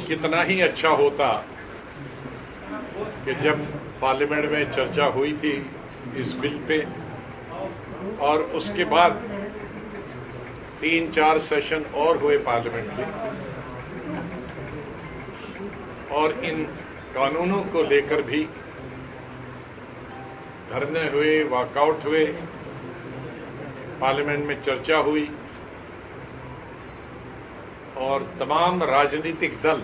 कितना ही अच्छा होता कि जब पार्लियामेंट में चर्चा हुई थी इस बिल पे और उसके बाद 3-4 सेशन और हुए पार्लियामेंट के और इन कानूनों को लेकर भी धरने हुए, वॉकआउट हुए, पार्लियामेंट में चर्चा हुई और तमाम राजनीतिक दल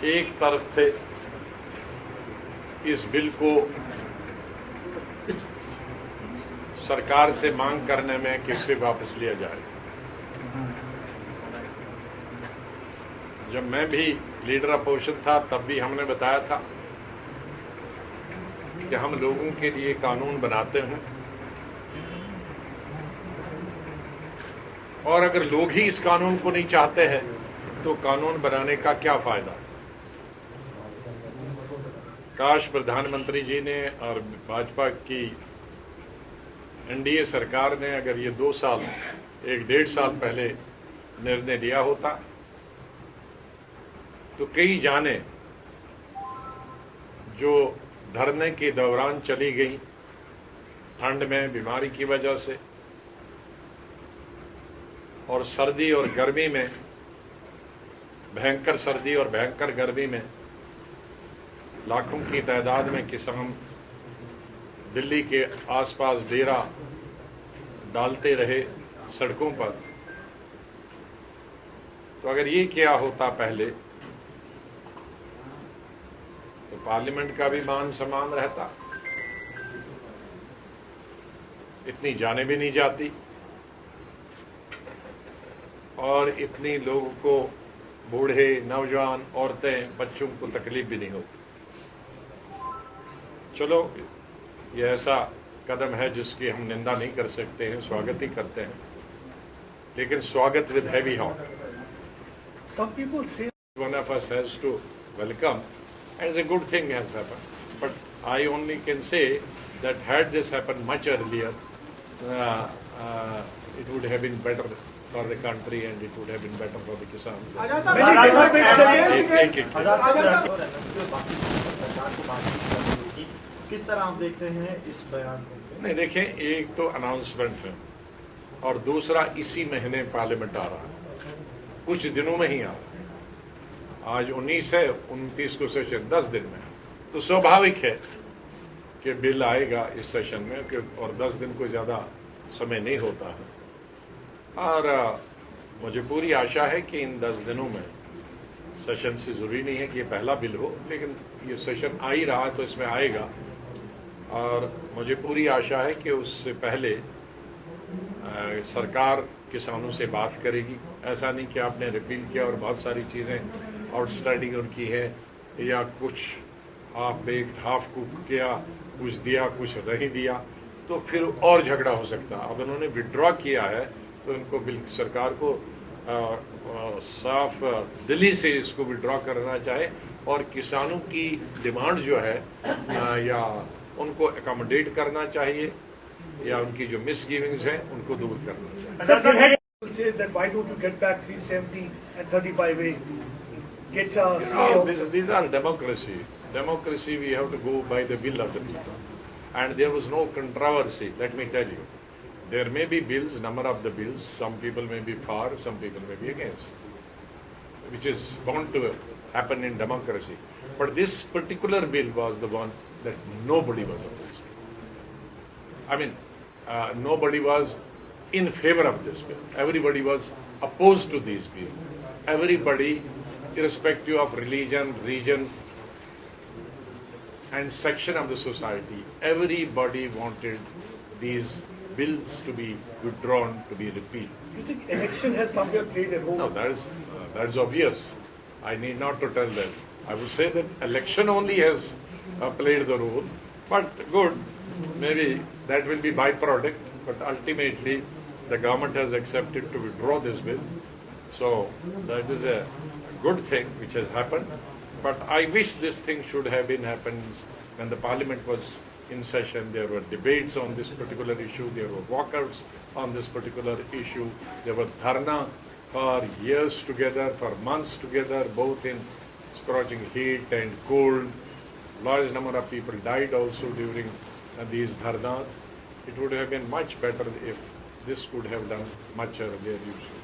एक तरफ थे इस बिल को सरकार से मांग करने में कि इसे वापस लिया जाए। जब मैं भी लीडर अपोजिशन था तब भी हमने बताया था कि हम लोगों के लिए कानून बनाते हैं और अगर लोग ही इस कानून को नहीं चाहते हैं तो कानून बनाने का क्या फायदा। काश प्रधानमंत्री जी ने और भाजपा की एनडीए सरकार ने अगर ये 2 साल 1-1.5 साल पहले निर्णय लिया होता तो कई जाने जो धरने के दौरान चली गई ठंड में बीमारी की वजह से और सर्दी और गर्मी में, भयंकर सर्दी और भयंकर गर्मी में लाखों की तादाद में किसान दिल्ली के आसपास डेरा डालते रहे सड़कों पर। तो अगर ये किया होता पहले तो पार्लियामेंट का भी मान सम्मान रहता, इतनी जाने भी नहीं जाती और इतनी लोगों को, बूढ़े, नौजवान, औरतें, बच्चों को तकलीफ भी नहीं होती। चलो, ये ऐसा कदम है जिसकी हम निंदा नहीं कर सकते हैं, स्वागत ही करते हैं, लेकिन स्वागत with heavy heart. Some people say One of us has to welcome as a good thing has happened, but I only can say that had this happened much earlier, it would have been better for the country and it would have been better for the Kisans. किस तरह आप देखते हैं इस बयान को? नहीं, देखें, एक तो अनाउंसमेंट है और दूसरा इसी महीने पार्लियामेंट आ रहा है, कुछ दिनों में ही आ रहा है। आज 19 है, 29 को सेशन 10 दिन में, तो स्वाभाविक है कि बिल आएगा इस सेशन में और 10 दिन कोई ज़्यादा समय नहीं होता है। और मुझे पूरी आशा है कि इन 10 दिनों में सेशन से ज़रूरी नहीं है कि ये पहला बिल हो, लेकिन ये सेशन आ ही रहा है तो इसमें आएगा और मुझे पूरी आशा है कि उससे पहले सरकार किसानों से बात करेगी। ऐसा नहीं कि आपने रिपील किया और बहुत सारी चीज़ें आउटस्टैंडिंग उनकी है या कुछ हाफ बेक्ड, हाफ कुक किया, कुछ दिया, कुछ नहीं दिया, तो फिर और झगड़ा हो सकता। अब उन्होंने विड्रॉ किया है तो इनको सरकार को साफ दिली से इसको विड्रॉ करना चाहिए और किसानों की डिमांड जो है या उनको अकोमोडेट करना चाहिए या उनकी जो मिसगिविंग्स हैं उनको दूर करना चाहिए। Say that why don't you get back 370 and 35A? Get These are democracy. Democracy, we have to go by the will of the people. And there was no controversy, let me tell you. There may be bills, number of the bills, some people may be for, some people may be against, which is bound to happen in democracy. But this particular bill was the one that nobody was opposed to. I mean, nobody was in favor of this bill. Everybody was opposed to these bills. Everybody, irrespective of religion, region, and section of the society, everybody wanted these bills to be withdrawn, to be repealed. You think election has somewhere played a role? No, that's obvious. I need not to tell that. I would say that election only has played the role, but good, maybe that will be byproduct, but ultimately the government has accepted to withdraw this bill. So that is a good thing which has happened, but I wish this thing should have been happened when the parliament was in session. There were debates on this particular issue, there were walkouts on this particular issue, there were dharna for years together, for months together, both in scorching heat and cold. Large number of people died also during these dharnas. It would have been much better if this could have done much earlier.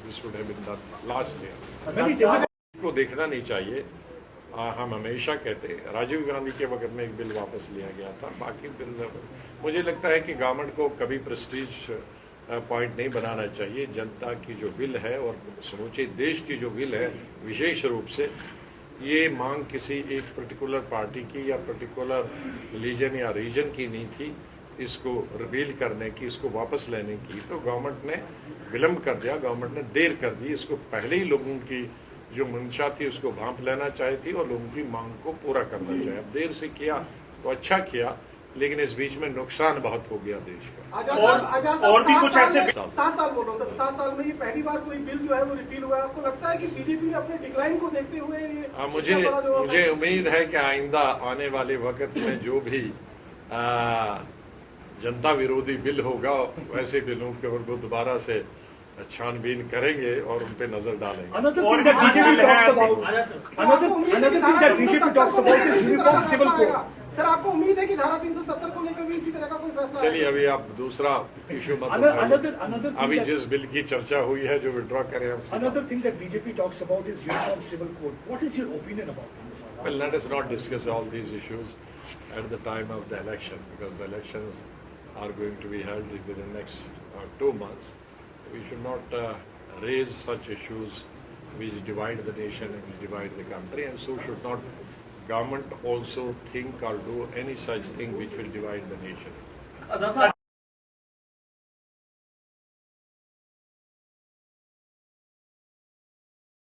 This would have been done last year. Many difficult को देखना नहीं चाहिए। हम हमेशा कहते हैं, राजीव गांधी के वक्त में एक बिल वापस लिया गया था, बाकी बिल मुझे लगता है कि गवर्नमेंट को कभी प्रेस्टीज पॉइंट नहीं बनाना चाहिए। जनता की जो बिल है और समूचे देश की जो बिल है, विशेष रूप से ये मांग किसी एक पर्टिकुलर पार्टी की या पर्टिकुलर रिलीजन या रीजन की नहीं थी, इसको रिवील करने की, इसको वापस लेने की। तो गवर्नमेंट ने विलम्ब कर दिया, गवर्नमेंट ने देर कर दी। इसको पहले ही लोगों की जो मंशा थी उसको भांप लेना चाहिए थी और लोगों की मांग को पूरा करना चाहिए। अब देर से किया तो अच्छा किया, लेकिन इस बीच में नुकसान बहुत हो गया देश का। और भी कुछ ऐसे 7 साल बोल रहा हूँ सर, 7 साल में ये पहली बार कोई बिल जो है वो रिपील हुआ है। आपको लगता है कि बीजेपी ने अपने डिक्लाइन को देखते हुए ये मुझे उम्मीद है कि आइंदा आने वाले वक्त में जो भी जनता विरोधी बिल होगा, वैसे बिलों के ऊपर वो दोबारा से छानबीन करेंगे और उन पे नजर डालेंगे। Another thing that BJP talks about, another thing that BJP talks about is uniform civil code. Sir आपको उम्मीद है कि धारा 370 को लेकर भी इसी तरह का कोई फैसला चलिए अभी आप दूसरा इशू मत Another उठाइए। thing अभी that- जिस बिल की चर्चा हुई है, जो विड्रॉ करें हम। Another thing that BJP talks about is uniform civil code. What is your opinion about it? Well, let us not discuss all these issues at the time of the election, because the elections are going to be held within the next 2 months. We should not raise such issues which divide the nation and which divide the country, and so should not government also think or do any such thing which will divide the nation.